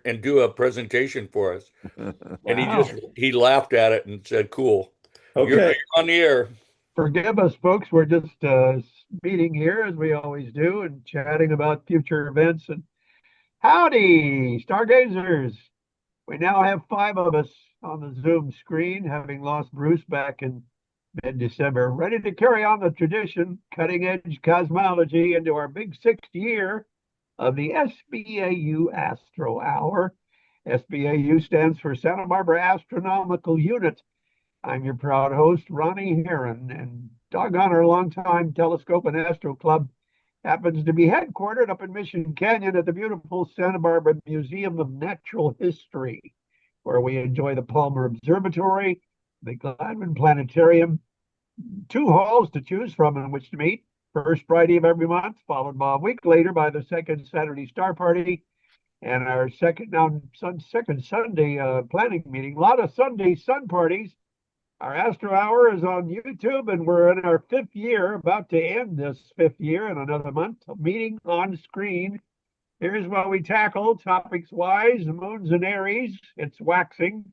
and do a presentation for us. And Wow. he laughed at it and said, "Cool, you're Okay. on the air." Forgive us, folks. We're just meeting here as we always do and chatting about future events. And howdy, Stargazers. We now have five of us on the Zoom screen, having lost Bruce back in mid-December, ready to carry on the tradition, cutting edge cosmology into our big sixth year of the SBAU Astro Hour. SBAU stands for Santa Barbara Astronomical Unit. I'm your proud host, Ronnie Heron, and doggone our longtime telescope and astro club happens to be headquartered up in Mission Canyon at the beautiful Santa Barbara Museum of Natural History, where we enjoy the Palmer Observatory, the Gladwin Planetarium, two halls to choose from in which to meet. First Friday of every month, followed by a week later by the second Saturday Star Party, and our second Sunday planning meeting. A lot of Sunday sun parties. Our Astro Hour is on YouTube, and we're in our fifth year, about to end this fifth year in another month. Meeting on screen. Here's what we tackle topics wise: the moons and Aries. It's waxing,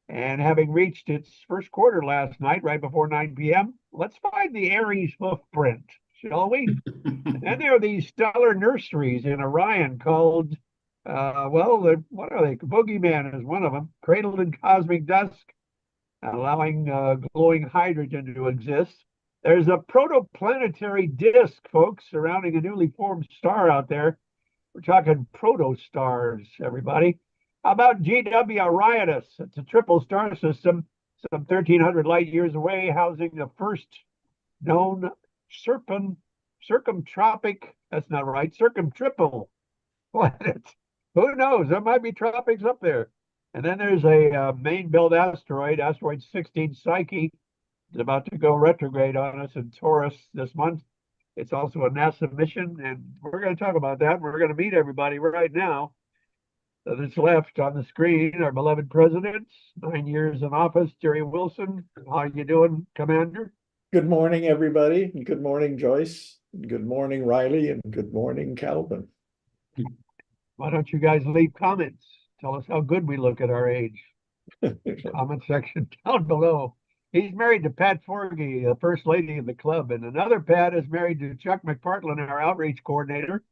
and having reached its first quarter last night, right before 9 p.m., let's find the Aries hoofprint, shall we? And there are these stellar nurseries in Orion called, what are they? Boogeyman is one of them, cradled in cosmic dusk, allowing glowing hydrogen to exist. There's a protoplanetary disk, folks, surrounding a newly formed star out there. We're talking protostars, everybody. How about GW Orionis? It's a triple star system, some 1,300 light years away, housing the first known circumtropic, that's not right, circumtriple planet. Who knows? There might be tropics up there. And then there's a main belt asteroid, asteroid 16 Psyche. It's about to go retrograde on us in Taurus this month. It's also a NASA mission, and we're going to talk about that. We're going to meet everybody right now that's left on the screen. Our beloved president, 9 years in office, Jerry Wilson. How you doing, Commander? Good morning, everybody. And good morning, Joyce. And good morning, Riley. And good morning, Calvin. Why don't you guys leave comments? Tell us how good we look at our age. Comment section down below. He's married to Pat Forgy, the first lady of the club, and another Pat is married to Chuck McPartland, our outreach coordinator,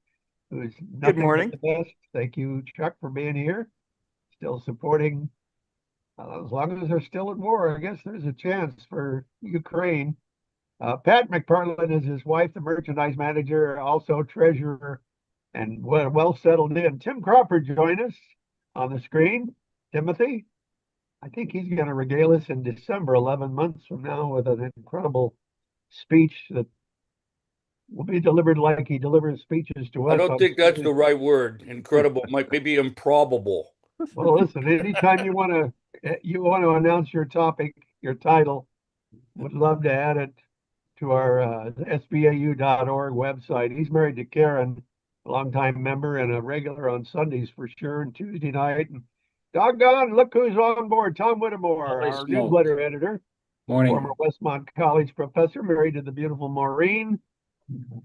who's nothing morning. but the best. Thank you, Chuck, for being here. Still supporting, as long as they're still at war, I guess there's a chance for Ukraine. Pat McPartland is his wife, the merchandise manager, also treasurer, and well settled in. Tim Crawford join us on the screen. Timothy, I think he's going to regale us in December, 11 months from now, with an incredible speech that will be delivered like he delivers speeches to us. I don't think that's the right word. Incredible, might maybe improbable. Well, listen, anytime you want to announce your topic, your title, would love to add it to our SBAU.org website. He's married to Karen, a longtime member and a regular on Sundays for sure, and Tuesday night. And doggone, look who's on board. Tom Whittemore, Holy our smoke. newsletter editor, Morning. former Westmont College professor, married to the beautiful Maureen.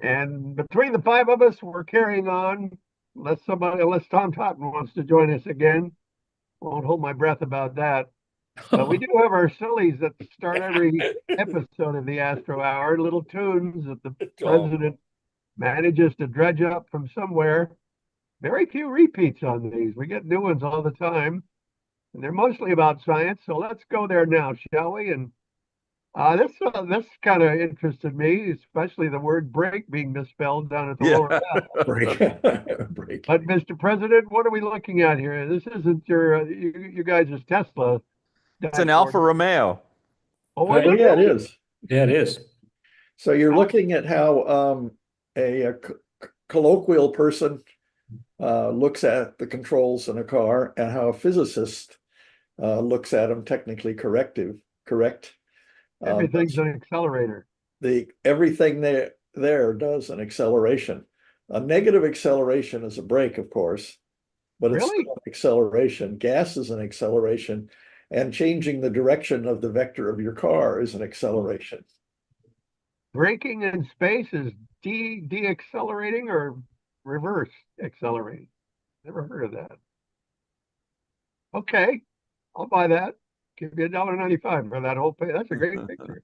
And between the five of us, we're carrying on. Unless Tom Totten wants to join us again. Won't hold my breath about that. But we do have our sillies that start every episode of the Astro Hour, little tunes that the president manages to dredge up from somewhere. Very few repeats on these. We get new ones all the time, and they're mostly about science. So let's go there now, shall we? And this kind of interested me, especially the word break being misspelled down at the lower left. Break. But Mr. President, what are we looking at here? This isn't you guys' Tesla. It's an Alfa Romeo. Oh, Oh, yeah, it is. Yeah, it is. So you're looking at how a colloquial person looks at the controls in a car and how a physicist looks at them technically correct. Everything's an accelerator. Everything there does an acceleration. A negative acceleration is a brake, of course, but it's Really? still an acceleration. Gas is an acceleration, and changing the direction of the vector of your car is an acceleration. Braking in space is de-accelerating or reverse accelerating. Never heard of that. Okay, I'll buy that. Give you $1.95 for that whole page. That's a great picture.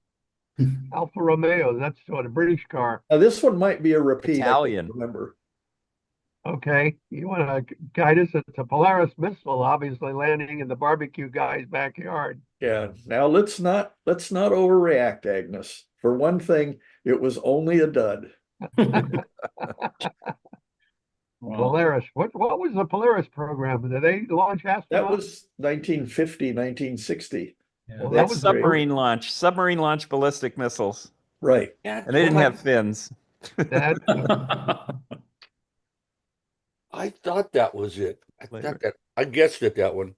Alfa Romeo, that's what, a British car. Now, this one might be a repeat. I can't Italian. remember. Okay, you want to guide us? It's a Polaris missile, obviously landing in the barbecue guy's backyard. Yeah. Now let's not overreact, Agnes. For one thing, it was only a dud. Wow. Polaris. What was the Polaris program? Did they launch astronauts? That was 1950, 1960. Yeah. Well, that That's was great. submarine launch ballistic missiles. Right. And they didn't have fins. That I thought that was it. I guessed at that one.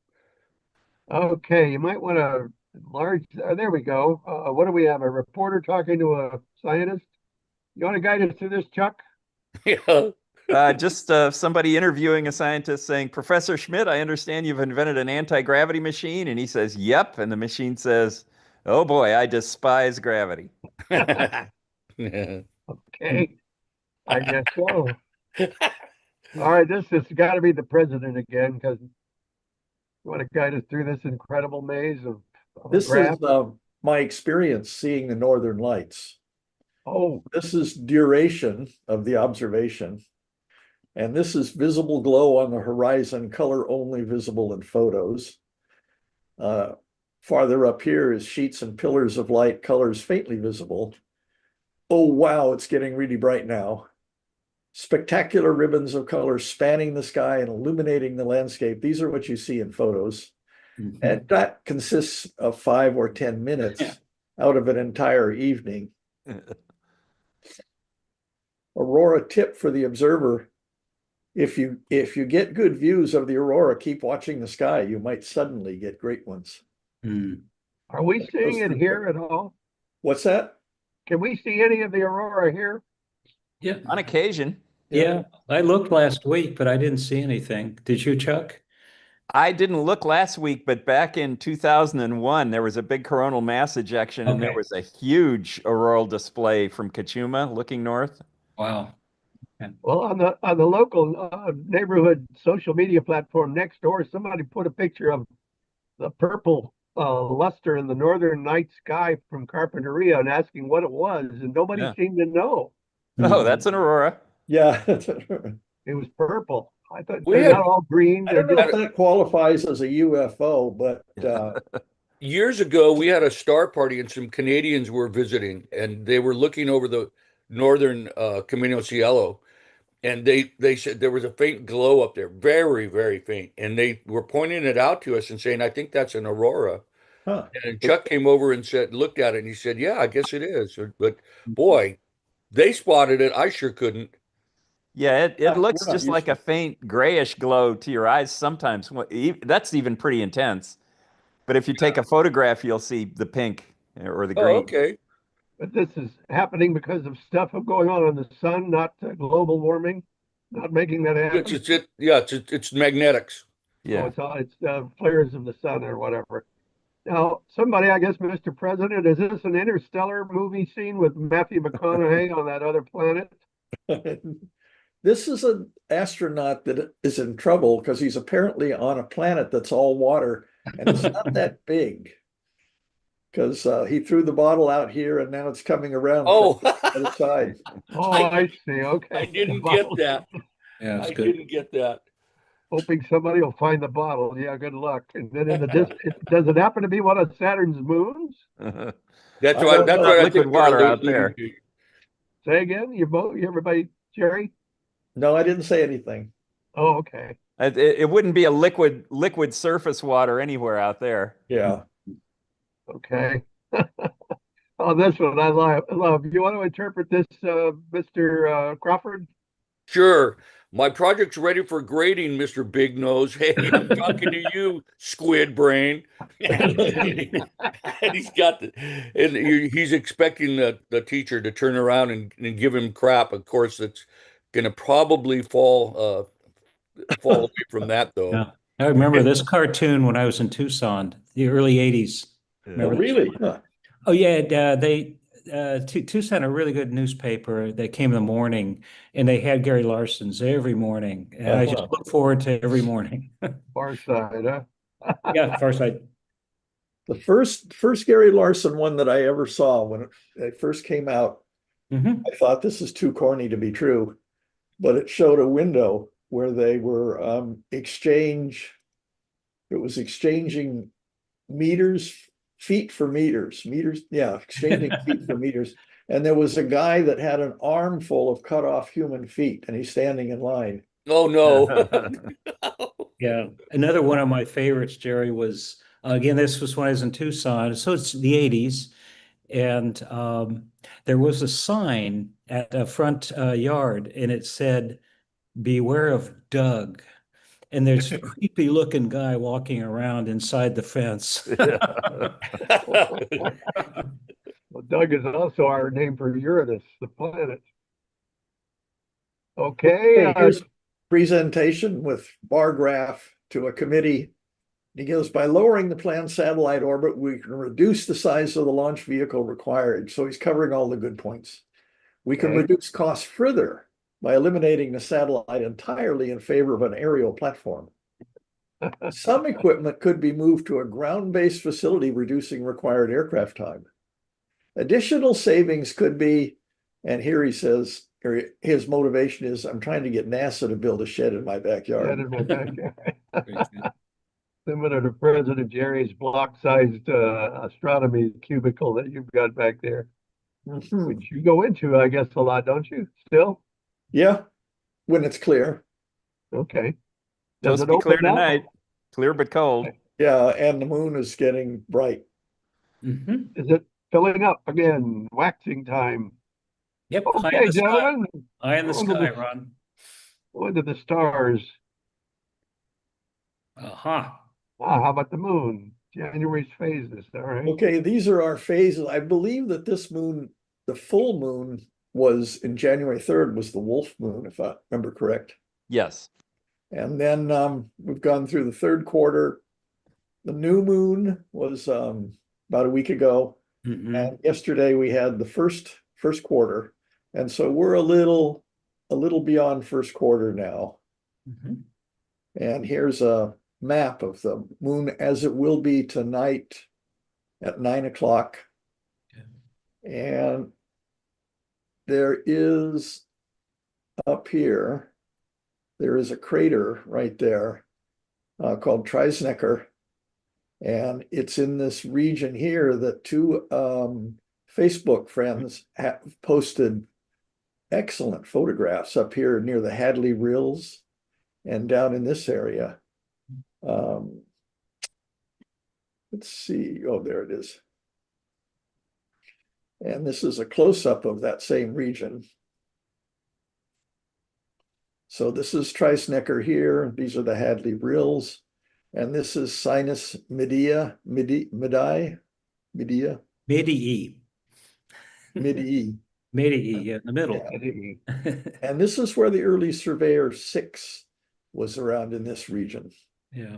okay. You might want to enlarge. There we go. What do we have? A reporter talking to a scientist. You want to guide us through this, Chuck? Yeah. Just somebody interviewing a scientist saying, Professor Schmidt, I understand you've invented an anti-gravity machine. And he says, yep. And the machine says, oh boy, I despise gravity. Yeah. Okay. I guess so. All right, this has got to be the president again, because you want to guide us through this incredible maze of This graphs. is my experience seeing the Northern Lights. Oh, This is duration of the observation. And this is visible glow on the horizon, color only visible in photos. Farther up here is sheets and pillars of light, colors faintly visible. Oh, wow, it's getting really bright now. Spectacular ribbons of color spanning the sky and illuminating the landscape. These are what you see in photos. Mhm. And that consists of 5 or 10 minutes Yeah. out of an entire evening. Aurora tip for the observer. If you get good views of the aurora, keep watching the sky. You might suddenly get great ones. Mm. are we seeing it here at all? What's that? Can we see any of the aurora here? Yeah. On occasion. Yeah. I looked last week, but I didn't see anything. Did you, Chuck? I didn't look last week, but back in 2001, there was a big coronal mass ejection, and there Okay. was a huge auroral display from Kachuma looking north. Wow. Well, on the local neighborhood social media platform next door, somebody put a picture of the purple luster in the northern night sky from Carpinteria and asking what it was, and nobody Yeah. seemed to know. Oh, that's an aurora. Yeah. It was purple. I thought We they're had- not all green. I They're don't know just if that qualifies as a UFO, but Years ago, we had a star party and some Canadians were visiting, and they were looking over the northern Camino Cielo, and they said there was a faint glow up there, very, very faint, and they were pointing it out to us and saying, "I think that's an aurora." huh. And Chuck came over and said, looked at it, and he said, "Yeah, I guess it is." But boy, they spotted it. I sure couldn't. Yeah, it We're looks not just used like to a faint grayish glow to your eyes sometimes. That's even pretty intense. But if you take a photograph, you'll see the pink or the Oh, green. okay. but this is happening because of stuff going on the sun, not global warming, not making that happen. It's magnetics. Oh, Yeah. it's flares of the sun or whatever. Now, somebody, I guess, Mr. President, is this an interstellar movie scene with Matthew McConaughey on that other planet? This is an astronaut that is in trouble because he's apparently on a planet that's all water and it's not that big. Because he threw the bottle out here and now it's coming around Oh, from the other side. Oh, I- I see. Okay. I didn't get that. Yeah, I it's good. didn't get that. Hoping somebody will find the bottle. Yeah, good luck. And then in the does it happen to be one of Saturn's moons? That's I why. don't That's know. what I Liquid think they're water out alluding there. to. Say again, everybody, Jerry? No, I didn't say anything. Oh, okay. It wouldn't be a liquid surface water anywhere out there. Yeah. Okay. Oh, this one I love. You want to interpret this, Mr. Crawford? Sure. My project's ready for grading, Mr. Big Nose. Hey, I'm talking to you, Squid Brain. And he's got he's expecting the teacher to turn around and give him crap. Of course, that's gonna probably fall away from that though. Yeah. I remember this cartoon when I was in Tucson, the early 80s. Oh, Remember this? really? Huh. Oh yeah, Tucson, a really good newspaper that came in the morning, and they had Gary Larson's every morning, and I just Uh-huh. look forward to every morning. Far side, huh? Yeah, far side. The first Gary Larson one that I ever saw when it first came out, Mhm. I thought this is too corny to be true, but it showed a window where they were it was exchanging meters, feet for meters, exchanging feet for meters. And there was a guy that had an armful of cut off human feet, and he's standing in line. Oh no. Yeah. Another one of my favorites, Jerry, was again, this was when I was in Tucson. So it's the 80s. And there was a sign at a front yard, and it said, "Beware of Doug." And there's a creepy looking guy walking around inside the fence. Well, Doug is also our name for Uranus, the planet. Okay, Hey, here's a presentation with bar graph to a committee. He goes, by lowering the planned satellite orbit, we can reduce the size of the launch vehicle required. So he's covering all the good points. We can Okay. reduce costs further by eliminating the satellite entirely in favor of an aerial platform. Some equipment could be moved to a ground-based facility, reducing required aircraft time. Additional savings could be, and here he says, his motivation is, I'm trying to get NASA to build a shed in my Yeah, backyard. in my backyard. Similar to President Jerry's block-sized astronomy cubicle that you've got back there, Mhm. which you go into, I guess, a lot, don't you? Still? Yeah, when it's clear. Okay. Supposed Does to it be clear open now? tonight. Clear but cold. Yeah, and the moon is getting bright. Mhm. Is it filling up again? Waxing time. Yep, high in Okay, the sky. gentlemen, High in the on to sky, the, Ron. on to the stars. Aha. How about the moon? January's phases, all right. Okay, these are our phases. I believe that this moon, the full moon, was in January 3rd, was the wolf moon, if I remember correct. Yes. And then we've gone through the third quarter. The new moon was about a week ago. Mhm. And yesterday we had the first quarter. And so we're a little beyond first quarter now. Mhm. And here's a map of the moon as it will be tonight at 9 o'clock. And there is up here, there is a crater right there called Treisnecker. And it's in this region here that two Facebook friends have posted excellent photographs up here near the Hadley Rills and down in this area. Let's see. Oh, there it is. And this is a close-up of that same region. So this is Treisnecker here. These are the Hadley Rills. And this is Sinus Medea. Medii. Medii. Medii, in the middle. And this is where the early Surveyor 6 was around in this region. Yeah.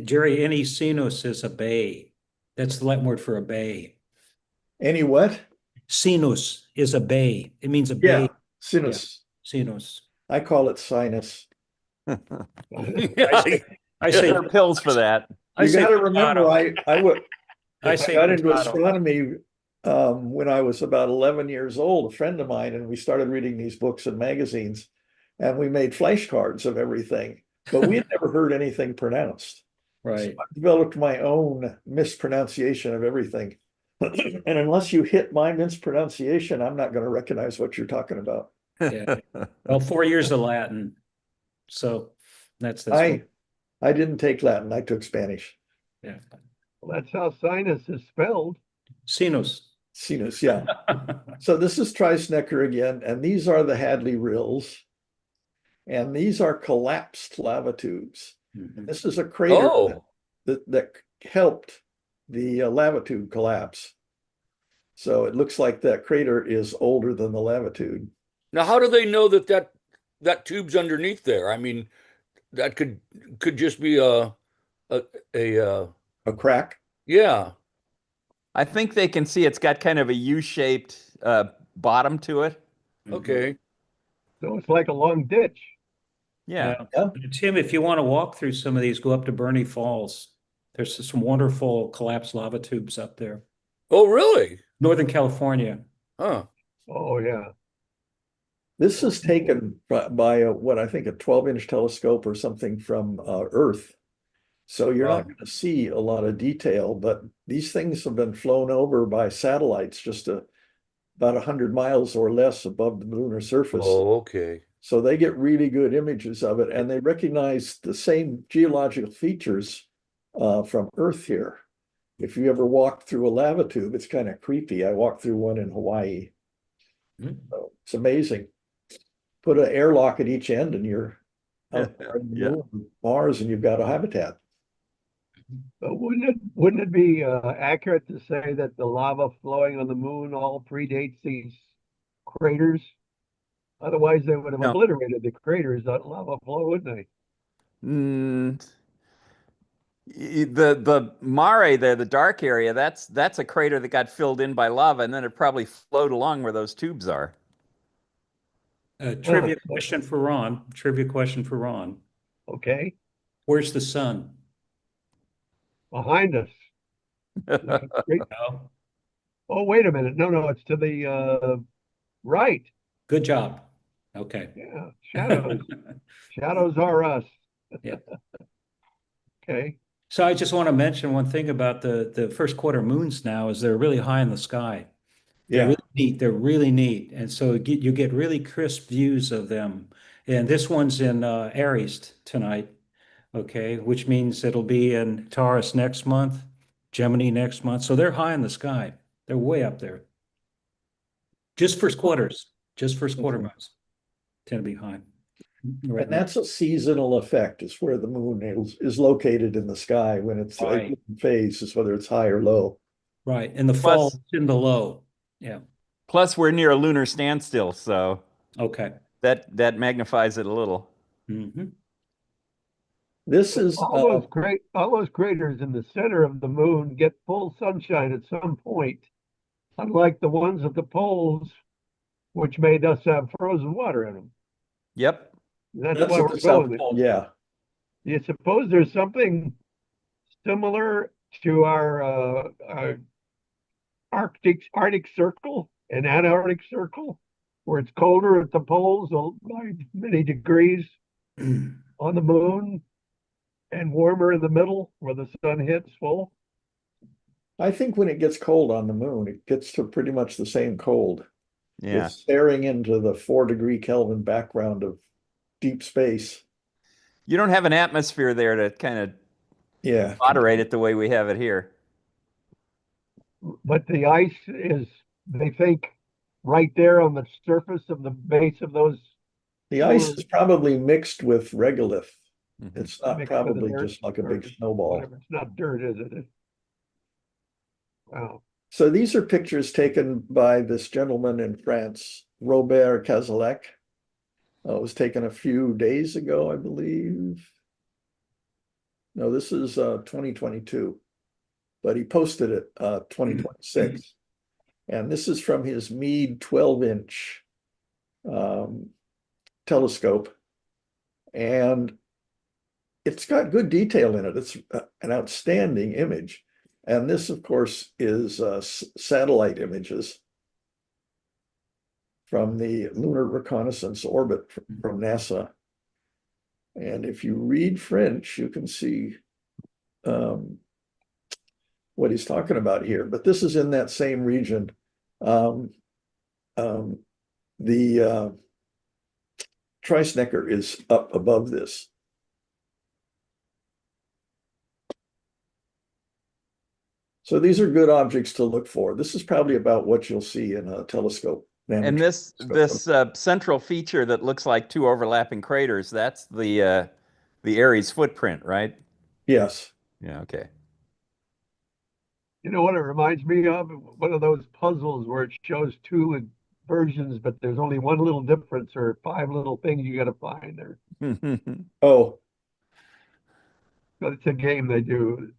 Jerry, any sinus is a bay. That's the Latin word for a bay. Any what? Sinus is a bay. It means a Yeah, bay. sinus. Sinus. I call it sinus. I say There are pills for that. You got to remember, I say got into potato. astronomy when I was about 11 years old, a friend of mine, and we started reading these books and magazines, and we made flashcards of everything, but we had never heard anything pronounced. Right. So I developed my own mispronunciation of everything. And unless you hit my mispronunciation, I'm not going to recognize what you're talking about. Yeah. Well, 4 years of Latin. So that's I didn't take Latin, I took Spanish. yeah. Well, that's how sinus is spelled. Sinus. Sinus, yeah. So this is Treisnecker again, and these are the Hadley Rills. And these are collapsed lava tubes. Mhm. This is a crater Oh, that helped the lava tube collapse. So it looks like that crater is older than the lava tube. now how do they know that tube's underneath there? I mean, that could just be a A crack? yeah. I think they can see it's got kind of a U-shaped bottom to it. Okay. So it's like a long ditch. Yeah. Yeah. Tim, if you want to walk through some of these, go up to Bernie Falls. There's some wonderful collapsed lava tubes up there. Oh, really? Northern California. Huh. Oh, yeah. This is taken by what I think a 12-inch telescope or something from Earth. So you're not Wow. going to see a lot of detail, but these things have been flown over by satellites just about 100 miles or less above the lunar surface. Oh, okay. So they get really good images of it, and they recognize the same geological features from Earth here. If you ever walk through a lava tube, it's kind of creepy. I walked through one in Hawaii. So it's amazing. Put an airlock at each end and you're out there on the Yeah. moon, Mars, and you've got a habitat. But wouldn't it be accurate to say that the lava flowing on the moon all predates these craters? Otherwise, they would have No. obliterated the craters that lava flow, wouldn't they? Mm, the mare there, the dark area, that's a crater that got filled in by lava, and then it probably flowed along where those tubes are. Trivia question for Ron. Trivia question for Ron. Okay, Where's the sun? behind us. Great. No. Oh, wait a minute. No, it's to the right. Good job. Okay. Yeah, shadows. Shadows are us. Yeah. Okay. So I just want to mention one thing about the first quarter moons now is they're really high in the sky. They're Yeah. really neat. They're really neat. And so you get really crisp views of them. And this one's in Aries tonight, okay, which means it'll be in Taurus next month, Gemini next month. So they're high in the sky. They're way up there. Just first quarters, just first quarter moons tend to be high. Right And that's a seasonal effect, is where the moon is located in the sky when it's Right. in phase, is whether it's high or low. right. In the fall, Plus- it's in the low. Yeah. Plus, we're near a lunar standstill, so Okay. that magnifies it a little. Mhm. This is All those craters in the center of the moon get full sunshine at some point, unlike the ones at the poles, which made us have frozen water in them. Yep. That's that's why at we're the South going there. Pole. Yeah. You suppose there's something similar to our Arctic Circle and Antarctic Circle, where it's colder at the poles by many degrees on the moon and warmer in the middle where the sun hits full. I think when it gets cold on the moon, it gets to pretty much the same cold. Yeah. It's staring into the 4-degree Kelvin background of deep space. You don't have an atmosphere there to kind of Yeah. moderate it the way we have it here. But the ice is, they think, right there on the surface of the base of those The ice is probably mixed with regolith. Mhm. It's not mixed with the probably dirt just like a or big snowball. whatever. It's not dirt, is it? Wow. So these are pictures taken by this gentleman in France, Robert Cazelec. It was taken a few days ago, I believe. No, this is 2022, but he posted it 2026. And this is from his Meade 12-inch telescope. And it's got good detail in it. It's an outstanding image. And this, of course, is satellite images from the Lunar Reconnaissance Orbit from NASA. And if you read French, you can see what he's talking about here. But this is in that same region. The Trisnecker is up above this. So these are good objects to look for. This is probably about what you'll see in a telescope. And this central feature that looks like two overlapping craters, that's the Ares footprint, right? Yes. Yeah, okay. You know what it reminds me of? One of those puzzles where it shows two versions, but there's only one little difference or 5 little things you got to find there. Oh, But it's a game they do,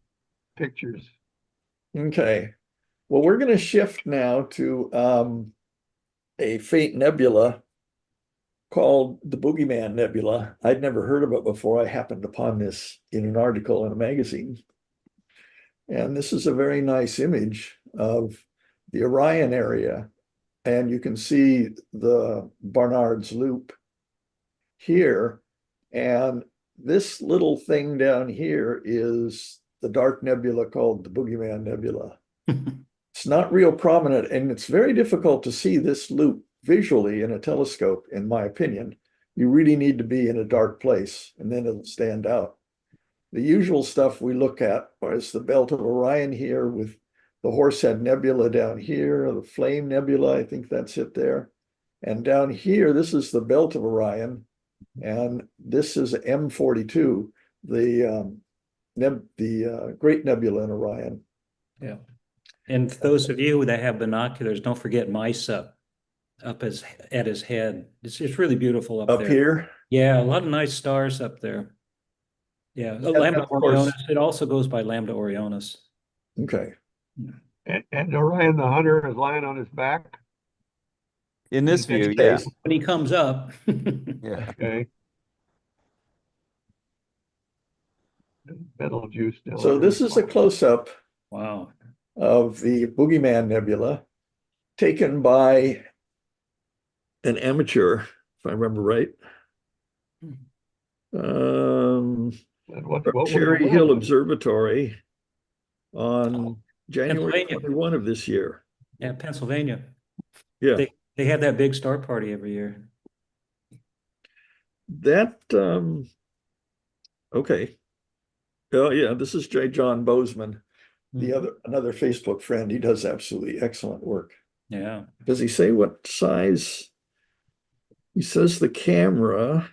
pictures. okay. Well, we're going to shift now to a faint nebula called the Boogeyman Nebula. I'd never heard of it before. I happened upon this in an article in a magazine. And this is a very nice image of the Orion area. And you can see the Barnard's Loop here. And this little thing down here is the dark nebula called the Boogeyman Nebula. It's not real prominent, and it's very difficult to see this loop visually in a telescope, in my opinion. You really need to be in a dark place, and then it'll stand out. The usual stuff we look at is the belt of Orion here with the Horsehead Nebula down here, the Flame Nebula, I think that's it there. And down here, this is the belt of Orion, and this is M42, the Great Nebula in Orion. Yeah. And for those of you that have binoculars, don't forget Mice up at his head. It's really beautiful up there. Here? Yeah, a lot of nice stars up there. Yeah, Lambda Orionis. It also goes by Lambda Orionis. Okay. And Orion the Hunter is lying on his back. In this view, yeah. When he comes up. Yeah. Okay. Betelgeuse still. So this is a close-up Wow. of the Boogeyman Nebula taken by an amateur, if I remember right. Cherry Hill Observatory on January 21 of this year. Yeah, Pennsylvania. Yeah. They have that big star party every year. That, okay. Oh, yeah, this is J. John Bozeman, another Facebook friend. He does absolutely excellent work. Yeah. Does he say what size? He says the camera.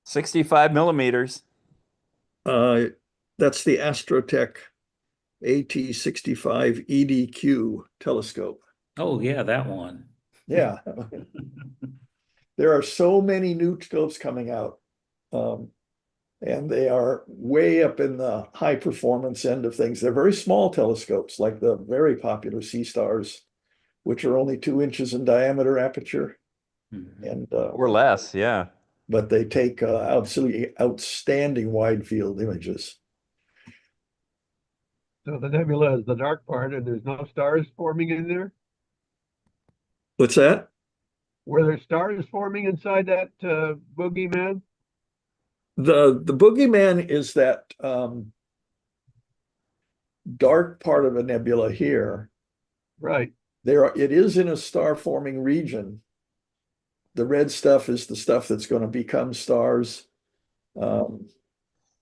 65 millimeters. That's the Astrotech AT65 EDQ telescope. Oh, yeah, that one. Yeah. There are so many new scopes coming out. And they are way up in the high performance end of things. They're very small telescopes, like the very popular Sea-Stars, which are only 2 inches in diameter aperture. And or less, yeah. But they take absolutely outstanding wide field images. So the nebula is the dark part, and there's no stars forming in there? What's that? Were there stars forming inside that boogeyman? The boogeyman is that dark part of a nebula here. Right. It is in a star forming region. The red stuff is the stuff that's going to become stars.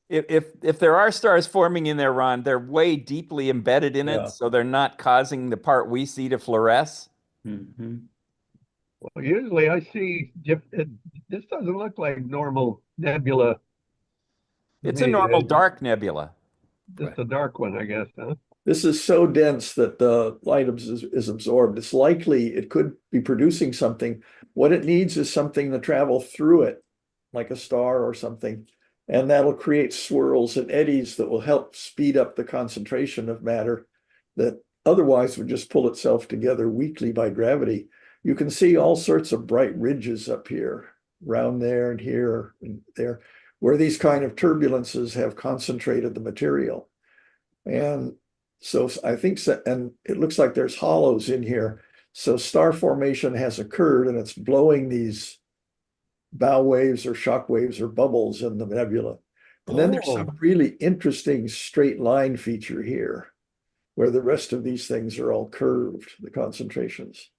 If there are stars forming in there, Ron, they're way deeply embedded in it, so they're not causing the part we see to fluoresce. Well, usually I see this doesn't look like normal nebula. It's a normal dark nebula. Just a dark one, I guess, huh? This is so dense that the light is absorbed. It's likely it could be producing something. What it needs is something to travel through it, like a star or something. And that'll create swirls and eddies that will help speed up the concentration of matter that otherwise would just pull itself together weakly by gravity. You can see all sorts of bright ridges up here, around there and here and there, where these kind of turbulences have concentrated the material. And so I think, and it looks like there's hollows in here. So star formation has occurred, and it's blowing these bow waves or shock waves or bubbles in the nebula. And then there's some really interesting straight line feature here, where the rest of these things are all curved, the concentrations.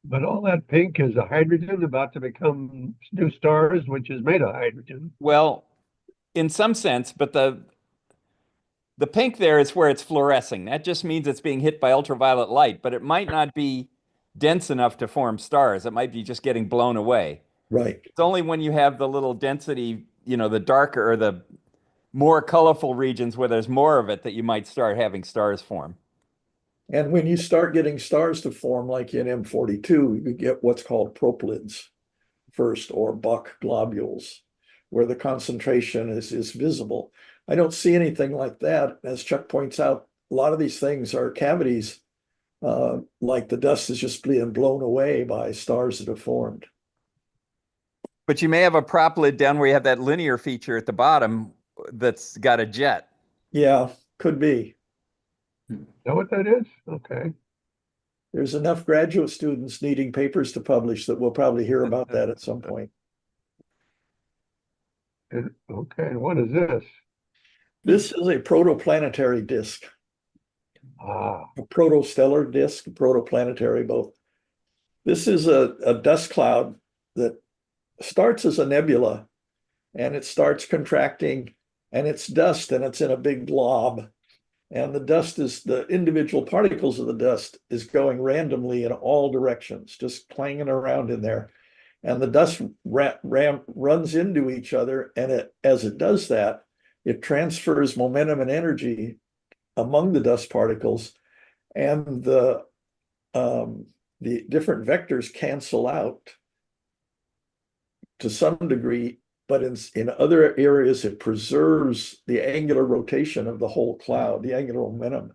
But all that pink is a hydrogen about to become new stars, which is made of hydrogen. Well, in some sense, but the pink there is where it's fluorescing. That just means it's being hit by ultraviolet light, but it might not be dense enough to form stars. It might be just getting blown away. Right. It's only when you have the little density, the darker or the more colorful regions where there's more of it that you might start having stars form. And when you start getting stars to form, like in M42, you get what's called proplyds first, or Buck globules, where the concentration is visible. I don't see anything like that. As Chuck points out, a lot of these things are cavities, like the dust is just being blown away by stars that have formed. But you may have a prop lid down where you have that linear feature at the bottom that's got a jet. Yeah, could be. Know what that is? Okay. There's enough graduate students needing papers to publish that we'll probably hear about that at some point. Okay, what is this? This is a protoplanetary disk, Ah, a protostellar disk, protoplanetary both. This is a dust cloud that starts as a nebula, and it starts contracting, and it's dust, and it's in a big blob. And the dust is, the individual particles of the dust is going randomly in all directions, just clanging around in there. And the dust runs into each other, and as it does that, it transfers momentum and energy among the dust particles, and the different vectors cancel out to some degree, but in other areas, it preserves the angular rotation of the whole cloud, the angular momentum.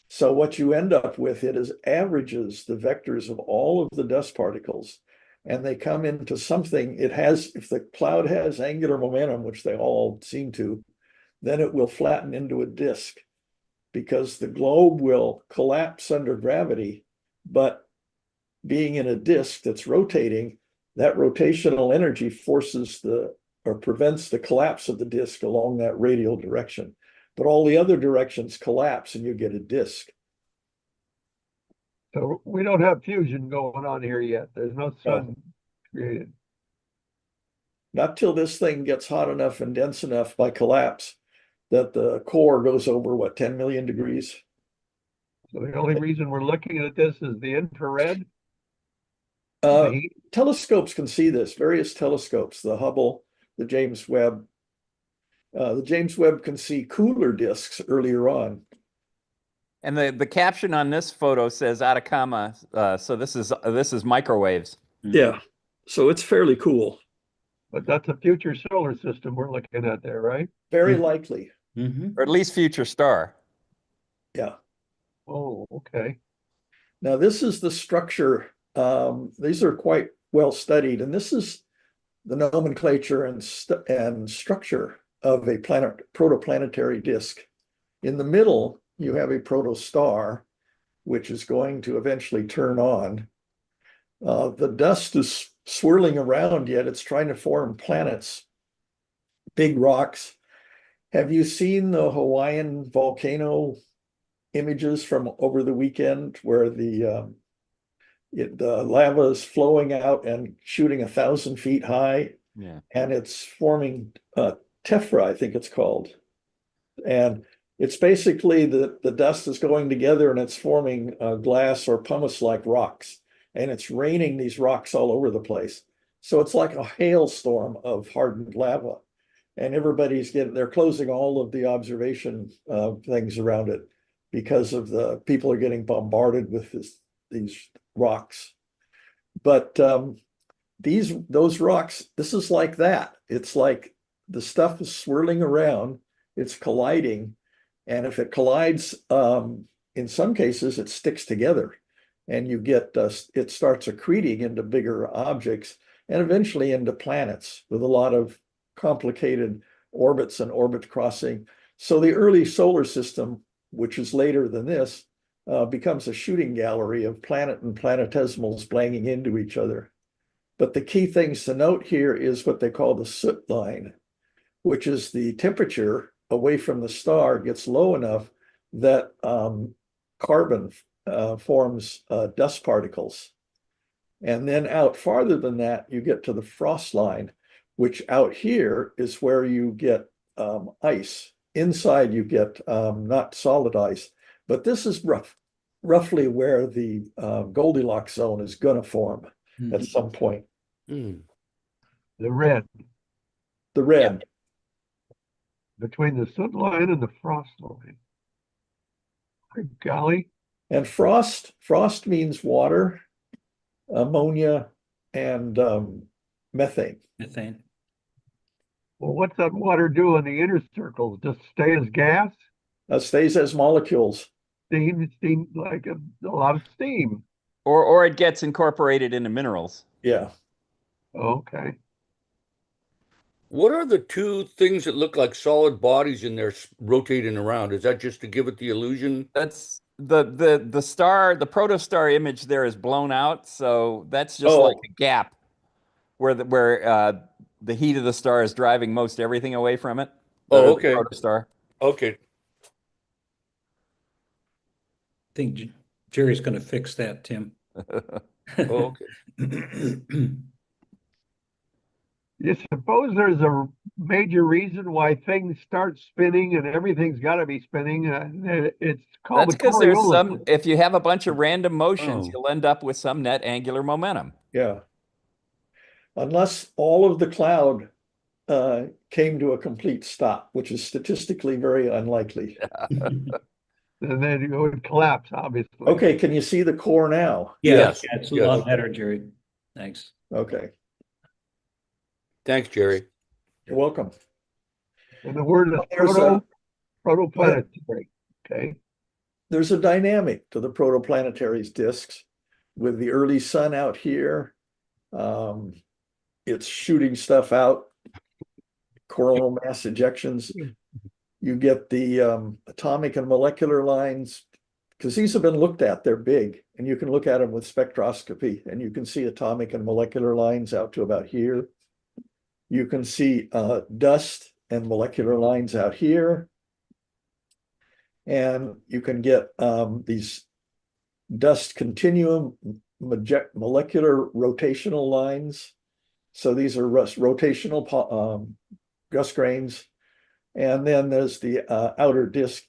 So what you end up with, it is averages the vectors of all of the dust particles, and they come into something. It has, if the cloud has angular momentum, which they all seem to, then it will flatten into a disk, because the globe will collapse under gravity, but being in a disk that's rotating, that rotational energy forces or prevents the collapse of the disk along that radial direction. But all the other directions collapse and you get a disk. so we don't have fusion going on here yet. There's no sun created. Not till this thing gets hot enough and dense enough by collapse that the core goes over, what, 10 million degrees? So the only reason we're looking at this is the infrared. Uh, The heat. Telescopes can see this, various telescopes, the Hubble, the James Webb. The James Webb can see cooler disks earlier on. And the caption on this photo says Atacama. So this is microwaves. Yeah, so it's fairly cool. But that's a future solar system we're looking at there, right? Very likely. Or at least future star. Yeah. Oh, okay. Now this is the structure. These are quite well studied, and this is the nomenclature and structure of a protoplanetary disk. In the middle, you have a protostar, which is going to eventually turn on. The dust is swirling around, yet it's trying to form planets, big rocks. Have you seen the Hawaiian volcano images from over the weekend where the lava is flowing out and shooting 1,000 feet high? Yeah. And it's forming tephra, I think it's called. And it's basically the dust is going together and it's forming glass or pumice-like rocks. And it's raining these rocks all over the place. So it's like a hailstorm of hardened lava. And they're closing all of the observation things around it because of the people are getting bombarded with these rocks. But those rocks, this is like that. It's like the stuff is swirling around, it's colliding, and if it collides, in some cases it sticks together, and you get it starts accreting into bigger objects and eventually into planets with a lot of complicated orbits and orbit crossing. So the early solar system, which is later than this, becomes a shooting gallery of planet and planetesimals banging into each other. But the key things to note here is what they call the soot line, which is the temperature away from the star gets low enough that carbon forms dust particles. And then out farther than that, you get to the frost line, which out here is where you get ice. Inside you get not solid ice, but this is roughly where the Goldilocks zone is going to form at some point. Mm. The red The red. between the soot line and the frost line. Good golly. And frost means water, ammonia, and methane. Methane. Well, what's that water do in the inner circles? Just stay as gas? Stays as molecules. Steam like a lot of steam. Or it gets incorporated into minerals. Yeah. Okay. What are the two things that look like solid bodies in there rotating around? Is that just to give it the illusion? That's the star, the protostar image there is blown out, so that's just like Oh, a gap where the heat of the star is driving most everything away from it. Oh, The okay. protostar. Okay. Think Jerry's going to fix that, Tim. Oh, okay. You suppose there's a major reason why things start spinning and everything's got to be spinning? It's called That's the because there's Coriolis. if you have a bunch of random motions, Oh. you'll end up with some net angular momentum. yeah. Unless all of the cloud came to a complete stop, which is statistically very unlikely. And then it would collapse, obviously. Okay, can you see the core now? Yeah, Yes, yeah, it's a yes. lot better, Jerry. Thanks. Okay, Thanks, Jerry. you're welcome. And the word is There's a, protoplanetary. Okay. there's a dynamic to the protoplanetary's disks with the early sun out here. It's shooting stuff out, coronal mass ejections. You get the atomic and molecular lines, because these have been looked at, they're big, and you can look at them with spectroscopy, and you can see atomic and molecular lines out to about here. You can see dust and molecular lines out here. And you can get these dust continuum molecular rotational lines. So these are rotational gust grains. And then there's the outer disk,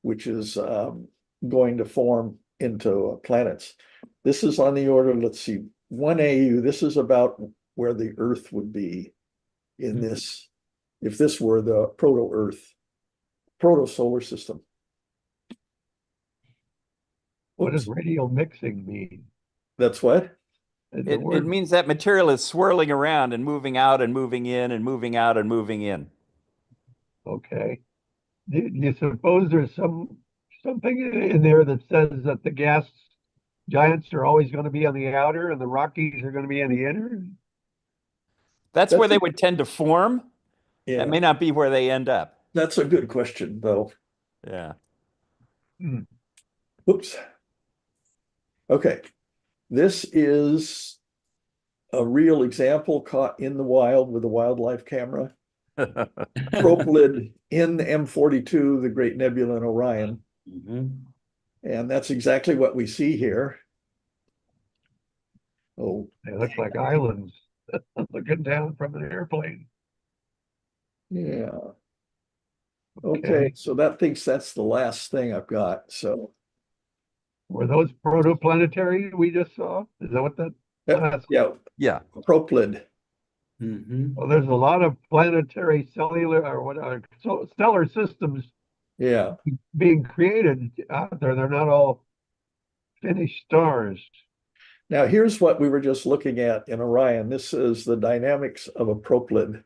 which is going to form into planets. This is on the order, let's see, 1 AU. This is about where the Earth would be in this, if this were the proto-Earth, proto-solar system. What does Oops. radial mixing mean? That's what? The It word, means that material is swirling around and moving out and moving in and moving out and moving in. okay. Do you suppose there's something in there that says that the gas giants are always going to be on the outer and the Rockies are going to be on the inner? That's where That's they a, would tend to form. yeah, That may not be where they end up. that's a good question, though. Yeah. Hmm. Oops. Okay, this is a real example caught in the wild with a wildlife camera. Propelid in the M42, the Great Nebula in Orion. And that's exactly what we see here. Oh, They look like islands looking down from an airplane. yeah. Okay, so that thinks that's the last thing I've got. So Were those protoplanetary we just saw? Is that what that last? yeah, Yeah. Propelid. Well, there's a lot of planetary cellular or what stellar systems Yeah. being created out there. They're not all finished stars. Now here's what we were just looking at in Orion. This is the dynamics of a propelid.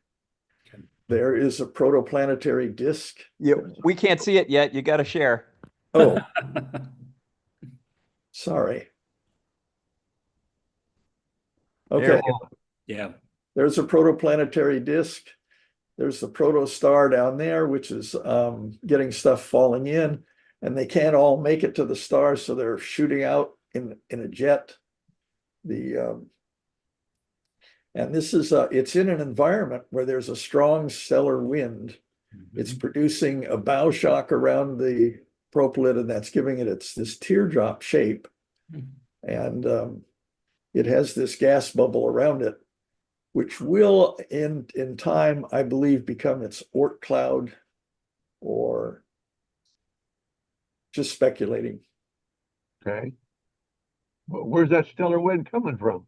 There is a protoplanetary disk. Yeah, we can't see it yet. You got to share. Oh, sorry. There Okay, we go. Yeah. there's a protoplanetary disk. There's the protostar down there, which is getting stuff falling in, and they can't all make it to the star, so they're shooting out in a jet. And this is it's in an environment where there's a strong stellar wind. It's producing a bow shock around the propelid, and that's giving it this teardrop shape. And it has this gas bubble around it, which will in time, I believe, become its Oort cloud, or just speculating. Okay. Well, where's that stellar wind coming from?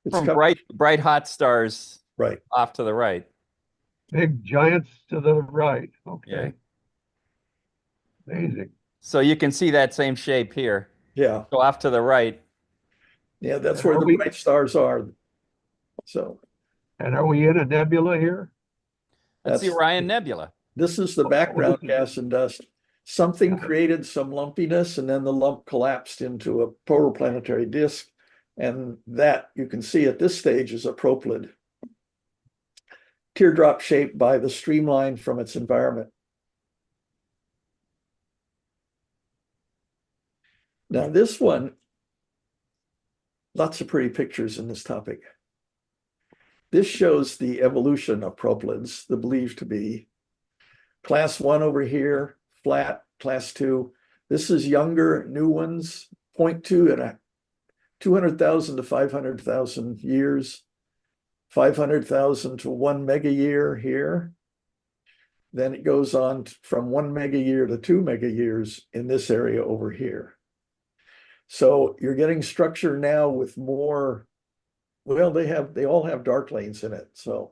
It's From coming, bright hot stars right. off to the right. Big giants to the right. Okay. Yeah. Amazing. So you can see that same shape here. Yeah. Go off to the right. Yeah, that's And where are the we- bright stars are. So And are we in a nebula here? That's the That's- Orion Nebula. this is the background gas and dust. Something created some lumpiness, and then the lump collapsed into a protoplanetary disk. And that you can see at this stage is a propelid. teardrop shaped by the streamline from its environment. Now this one, lots of pretty pictures in this topic. This shows the evolution of proplyds, the believed to be. Class 1 over here, flat, class 2. This is younger, new ones, 0.2 at 200,000 to 500,000 years, 500,000 to 1 mega year here. Then it goes on from 1 mega year to 2 mega years in this area over here. So you're getting structure now with more, well, they all have dark lanes in it. So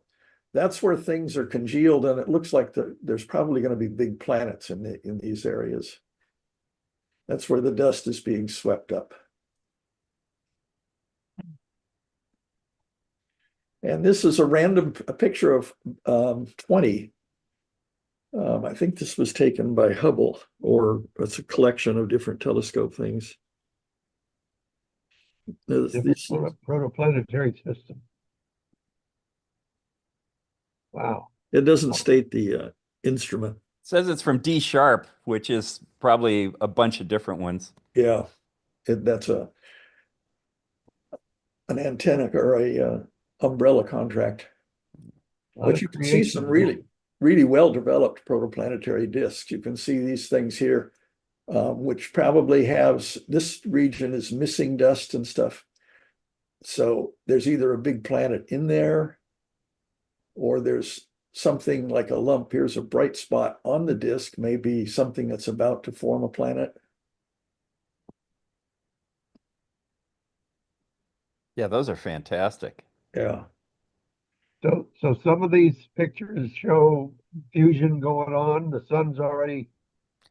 that's where things are congealed, and it looks like there's probably going to be big planets in these areas. That's where the dust is being swept up. And this is a picture of 20. I think this was taken by Hubble, or it's a collection of different telescope things. Protoplanetary system. Wow. It doesn't state the instrument. It says it's from D sharp, which is probably a bunch of different ones. Yeah, that's an antenna or a umbrella contract. But you can see some really well-developed protoplanetary disks. You can see these things here, which probably has, this region is missing dust and stuff. So there's either a big planet in there, or there's something like a lump. Here's a bright spot on the disk, maybe something that's about to form a planet. Yeah, those are fantastic. Yeah. So some of these pictures show fusion going on. The sun's already.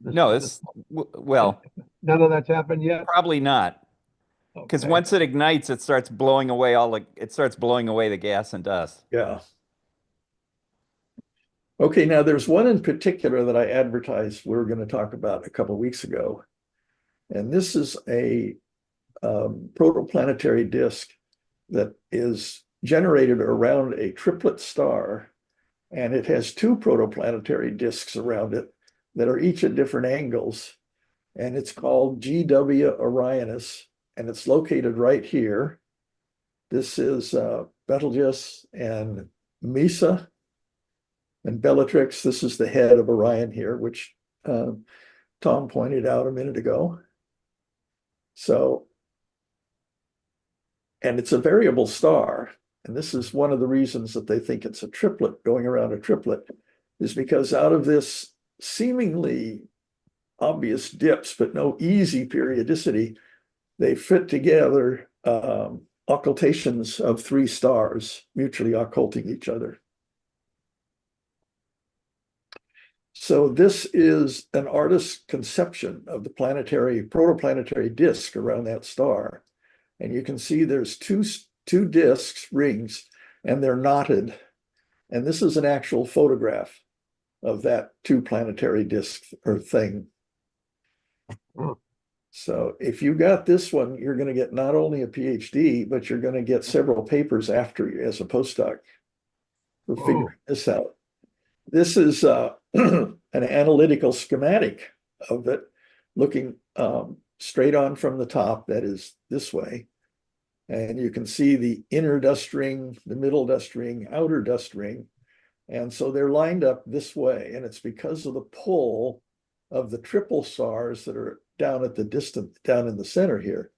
No, well, none of that's happened yet. Probably not, because Okay. once it ignites, it starts blowing away the gas and dust. Yeah. Okay, now there's one in particular that I advertised we were going to talk about a couple of weeks ago, and this is a protoplanetary disk that is generated around a triplet star, and it has 2 protoplanetary disks around it that are each at different angles, and it's called GW Orionis, and it's located right here. This is Betelgeuse and Mesa and Bellatrix. This is the head of Orion here, which Tom pointed out a minute ago. So, and it's a variable star. And this is one of the reasons that they think it's a triplet, going around a triplet, is because out of this seemingly obvious dips, but no easy periodicity, they fit together occultations of 3 stars, mutually occulting each other. So this is an artist's conception of the protoplanetary disk around that star. And you can see there's two disks, rings, and they're knotted. And this is an actual photograph of that 2 planetary disk or thing. So if you got this one, you're going to get not only a PhD, but you're going to get several papers after you as a postdoc for figuring this out. This is an analytical schematic of it, looking straight on from the top, that is this way. And you can see the inner dust ring, the middle dust ring, outer dust ring. And so they're lined up this way. And it's because of the pull of the triple stars that are down at the distant, down in the center here.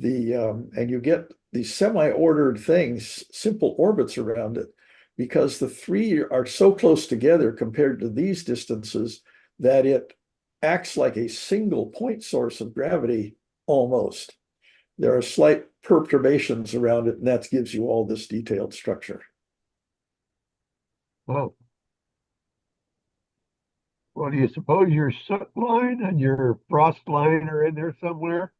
And you get these semi-ordered things, simple orbits around it, because the 3 are so close together compared to these distances that it acts like a single point source of gravity almost. There are slight perturbations around it, and that gives you all this detailed structure. Well, do you suppose your soot line and your frost line are in there somewhere?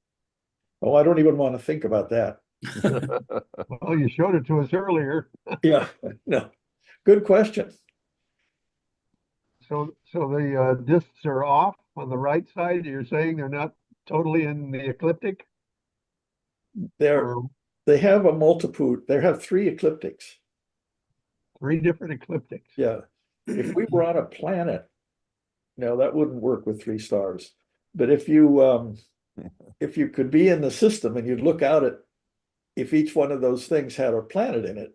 Oh, I don't even want to think about that. Well, you showed it to us earlier. Yeah, no, good question. So the discs are off on the right side. You're saying they're not totally in the ecliptic? They have a multitude. They have 3 ecliptics. 3 different ecliptics. Yeah. If we were on a planet, no, that wouldn't work with 3 stars. But if you could be in the system and you'd look out at, if each one of those things had a planet in it,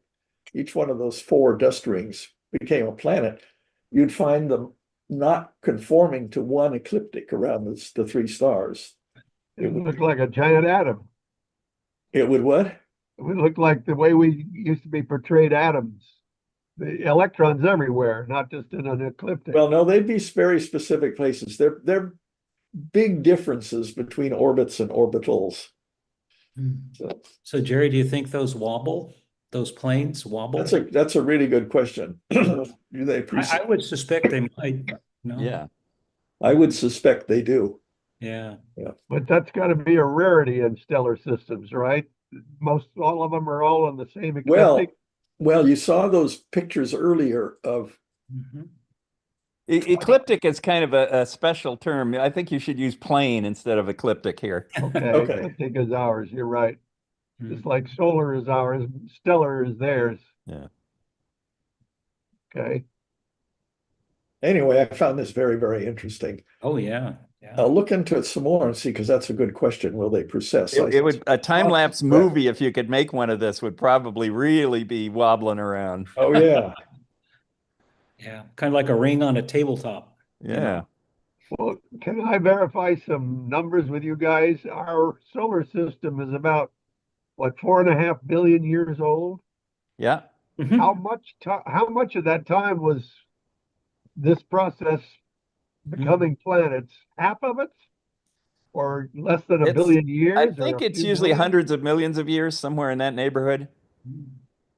each one of those 4 dust rings became a planet, you'd find them not conforming to one ecliptic around the 3 stars. It would look like a giant atom. It would what? It would look like the way we used to be portrayed atoms. The electrons everywhere, not just in an ecliptic. Well, no, they'd be very specific places. They're big differences between orbits and orbitals. So Jerry, do you think those wobble? Those planes wobble? That's a really good question. Do they I would suspect they might. No. Yeah. I would suspect they do. Yeah. But that's got to be a rarity in stellar systems, right? All of them are all on the same ecliptic. Well, you saw those pictures earlier of Mhm. Ecliptic is kind of a special term. I think you should use plane instead of ecliptic here. Okay, Okay. ecliptic is ours. You're right. Mhm. Just like solar is ours, stellar is theirs. Yeah. Okay. anyway, I found this very, very interesting. Oh, yeah. Yeah. I'll look into it some more and see, because that's a good question. Will they precess? It would a time-lapse movie, if you could make one of this, would probably really be wobbling around. Oh, yeah. Yeah. Kind of like a ring on a tabletop. Yeah. Well, can I verify some numbers with you guys? Our solar system is about, what, 4.5 billion years old? Yeah. Mhm. How much of that time was this process becoming planets? Half of it? Or less than a billion years? I or think a it's few usually million? hundreds of millions of years, somewhere in that neighborhood.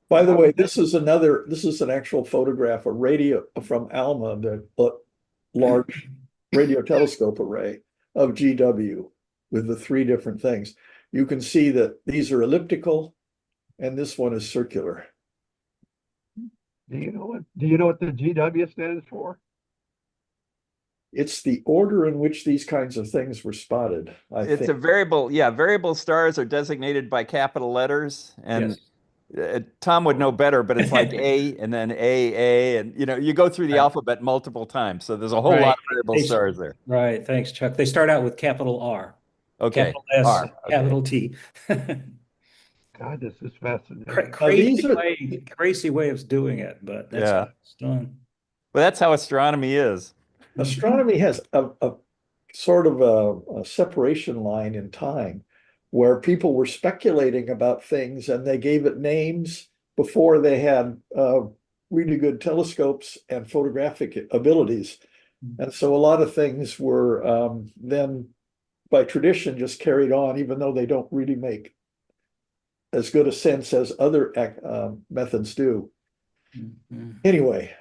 By the way, this is an actual photograph, a radio from ALMA, the large radio telescope array of GW with the 3 different things. You can see that these are elliptical and this one is circular. Do you know what the GW stands for? It's the order in which these kinds of things were spotted, I It's think. a variable. Yeah, variable stars are designated by capital letters, and Tom would know better, but it's like A and then A, and you go through the alphabet multiple times. So there's a whole lot of variable stars there. Right. Thanks, Chuck. They start out with capital R, Okay. capital S, R, okay. capital T. God, this is fascinating. Crazy way of doing it, but that's how it's done. Well, that's how astronomy is. Astronomy has a sort of a separation line in time where people were speculating about things and they gave it names before they had really good telescopes and photographic abilities. And so a lot of things were then by tradition just carried on, even though they don't really make as good a sense as other methods do. Mhm. Anyway,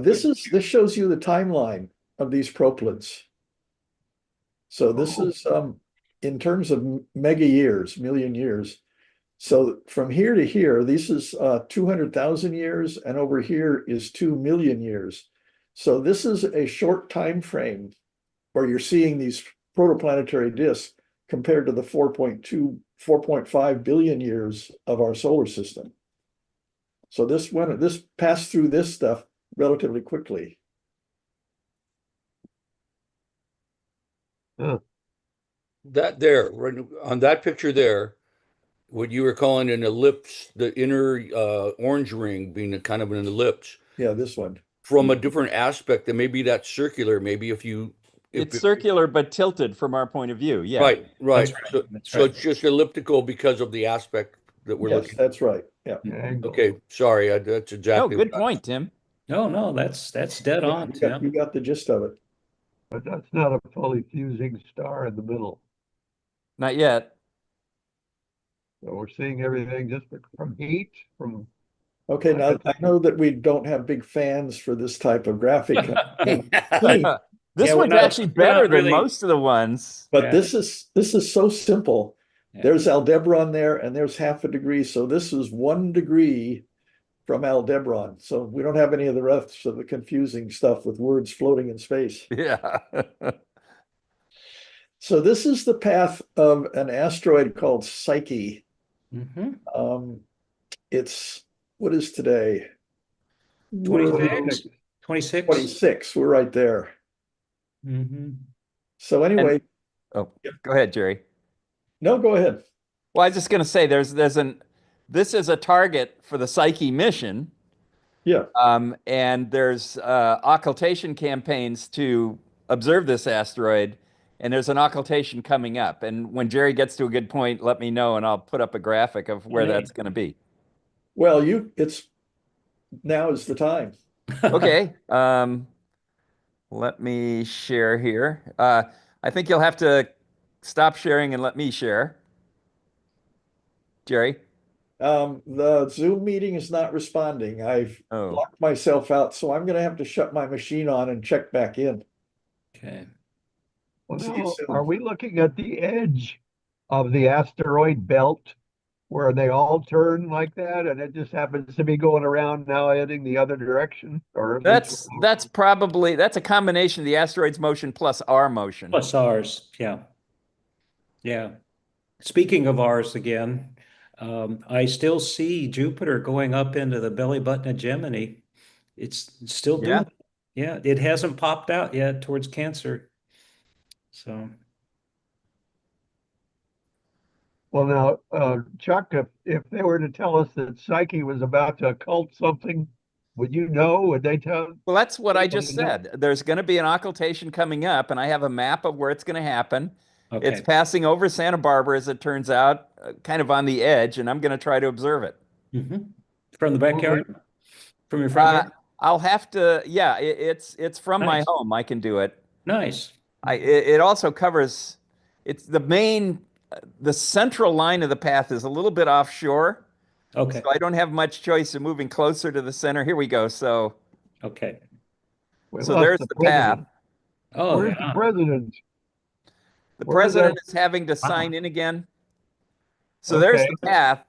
this shows you the timeline of these proplyds. So this is in terms of mega years, million years. So from here to here, this is 200,000 years, and over here is 2 million years. So this is a short time frame where you're seeing these protoplanetary disks compared to the 4.5 billion years of our solar system. So this passed through this stuff relatively quickly. That there, right on that picture there, what you were calling an ellipse, the inner orange ring being a kind of an ellipse. Yeah, this one. From a different aspect, that maybe that's circular. Maybe if It's circular but tilted from our point of view. Yeah. Right. That's So, right. That's so right. it's just elliptical because of the aspect that we're Yes, looking. that's right. Yeah. Angle. Okay, sorry, that's No, exactly. good point, Tim. No, that's dead on, Tim. You got the gist of it. But that's not a fully fusing star in the middle. Not yet. So we're seeing everything just from heat, from Okay, now I know that we don't have big fans for this type of graphic. This Yeah, one's actually we're not better than really- most of the ones. But Yeah. this is so simple. Yeah. There's Aldebaran there, and there's half a degree. So this is 1 degree from Aldebaran. So we don't have any of the rest of the confusing stuff with words floating in space. Yeah. So this is the path of an asteroid called Psyche. Mhm. It's what is today? 26? 26? 26, we're right there. So anyway, Oh, go ahead, Jerry. no, go ahead. Well, I was just going to say this is a target for the Psyche mission. Yeah. And there's occultation campaigns to observe this asteroid, and there's an occultation coming up. And when Jerry gets to a good point, let me know, and I'll put up a graphic of where that's going to be. Well, now is the time. Okay. Let me share here. I think you'll have to stop sharing and let me share. Jerry? The Zoom meeting is not responding. I've locked myself out, so I'm going to have to shut my machine on and check back in. Okay. Well, See you now, soon. are we looking at the edge of the asteroid belt where they all turn like that, and it just happens to be going around now heading the other direction? Or That's a combination of the asteroid's motion plus our motion. Plus ours, yeah. Yeah. Speaking of ours again, I still see Jupiter going up into the belly button of Gemini. It's still doing it. Yeah, it hasn't popped out yet towards Cancer. So Well, now, Chuck, if they were to tell us that Psyche was about to occult something, would you know? Would they tell? Well, that's what I just said. There's going to be an occultation coming up, and I have a map of where it's going to happen. It's okay. passing over Santa Barbara, as it turns out, kind of on the edge, and I'm going to try to observe it. From the backyard? From your front yard? I'll have to, yeah, it's from my Nice. home. I can do it. Nice. It also covers, it's the central line of the path is a little bit offshore. Okay. So I don't have much choice of moving closer to the center. Here we go. So Okay. We So lost there's the the path. president. Oh, Where's the yeah. president? The Where is president that? is having to Wow. sign in again. So there's Okay. the path.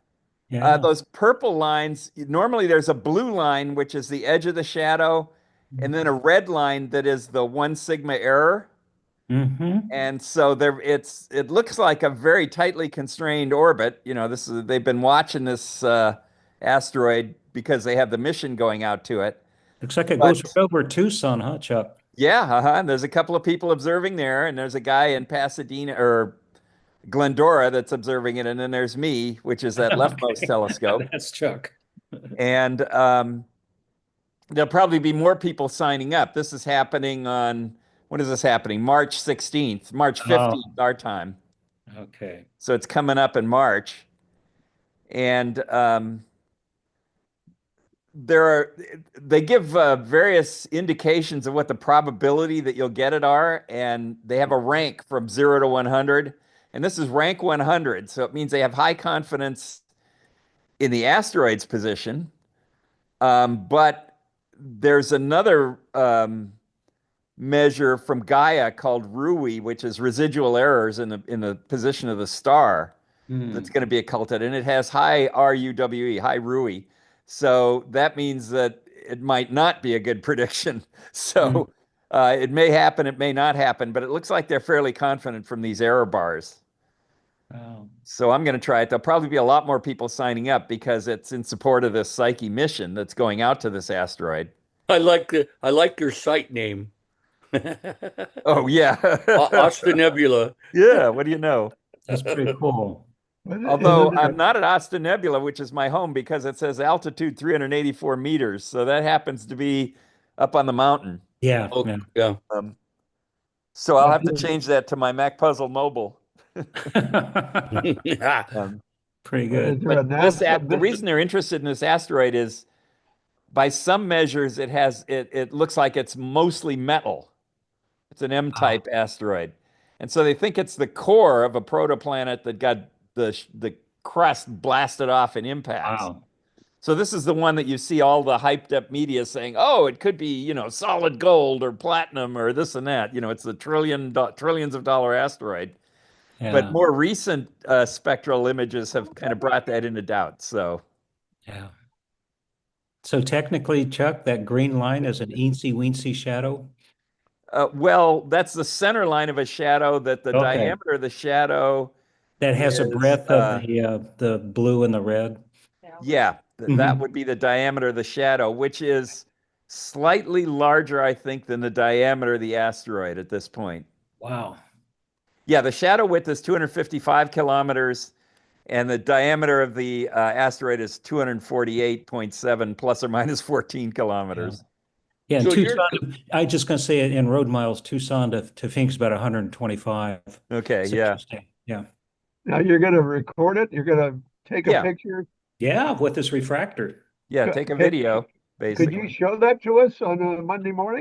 Yeah. Those purple lines, normally there's a blue line, which is the edge of the shadow, and then a red line that is the 1 sigma error. And so it looks like a very tightly constrained orbit. You know, they've been watching this asteroid because they have the mission going out to it. Looks like it But- goes right over Tucson, huh, Chuck? Yeah, and there's a couple of people observing there, and there's a guy in Pasadena or Glendora that's observing it, and then there's me, which is that leftmost Okay. telescope. That's Chuck. And there'll probably be more people signing up. This is happening on, when is this happening? March 16th, March 15th, our time. Okay. So it's coming up in March. And they give various indications of what the probability that you'll get it are, and they have a rank from 0 to 100. And this is rank 100. So it means they have high confidence in the asteroid's position. But there's another measure from Gaia called RUI, which is residual errors in the position of the star that's going to be occulted, and it has high RUWE, high RUI. So that means that it might not be a good prediction. So it may happen, it may not happen, but it looks like they're fairly confident from these error bars. Wow. So I'm going to try it. There'll probably be a lot more people signing up because it's in support of this Psyche mission that's going out to this asteroid. I like your site name. Oh, yeah. Asta Nebula. Yeah, what do you know? That's pretty cool. Although Isn't it- I'm not at Asta Nebula, which is my home, because it says altitude 384 meters. So that happens to be up on the mountain. Yeah. Oh, Yeah. yeah. So I'll have to change that to my Mac Puzzle Mobile. Pretty Is good. there a The reason they're interested in this asteroid is, by some measures, it looks like it's mostly metal. It's an M-type asteroid, and so they think it's the core of a protoplanet that got the crust blasted off in impacts. Wow. So this is the one that you see all the hyped up media saying, "Oh, it could be, solid gold or platinum or this and that." It's the trillions of dollar asteroid. Yeah. But more recent spectral images have kind of brought that into doubt. So Yeah. So technically, Chuck, that green line is an eensy-weensy shadow. well, that's the center line of a shadow that the Okay. diameter of the shadow That has a is, breadth of the blue and the red. yeah, that would be the diameter of the shadow, which is slightly larger, I think, than the diameter of the asteroid at this point. Wow. Yeah, the shadow width is 255 kilometers, and the diameter of the asteroid is 248.7 plus or minus 14 kilometers. Yeah, and So Tucson, I just gonna say in road miles, Tucson to Phoenix about 125. Okay, It's yeah. interesting. Yeah. Now you're going to record it. You're going to take a Yeah. picture. Yeah, with this refractor. Yeah, Could- take a could- video, Could basically. you show that to us on a Monday morning?